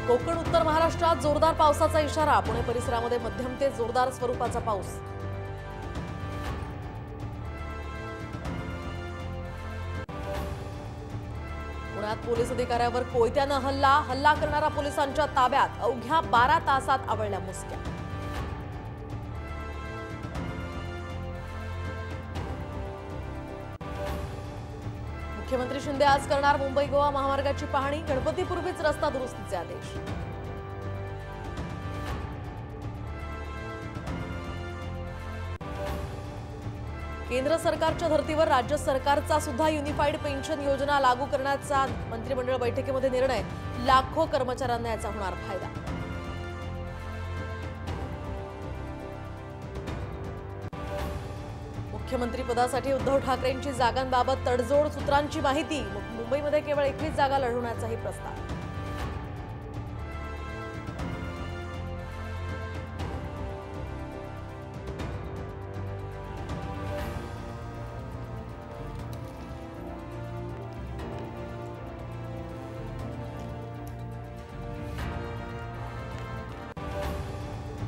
कोकण उत्तर महाराष्ट्रात जोरदार पावसाचा इशारा। पुणे परिसरामध्ये मध्यम ते जोरदार स्वरूपाचा पाऊस। पुण्यात पोलीस अधिकाऱ्यावर कोयत्याने हल्ला करणारा पोलिसांच्या ताब्यात। अवघ्या 12 तासात आवळल्या मुसक्या। मुख्यमंत्री शिंदे आज करणार मुंबई गोवा महामार्गाची पाहणी। गणपतीपूर्वीच रस्ता दुरुस्तीचे आदेश। केंद्र सरकारच्या धर्तीवर राज्य सरकारचा सुद्धा युनिफाईड पेन्शन योजना लागू करण्याचा मंत्रिमंडळ बैठकीमध्ये निर्णय। लाखो कर्मचाऱ्यांना याचा होणार फायदा। मुख्यमंत्री पदासाठी उद्धव ठाकरेंची जागांबाबत तडजोड सूत्रांची माहिती। मुंबईमध्ये केवळ 21 जागा लढवण्याचाही प्रस्ताव।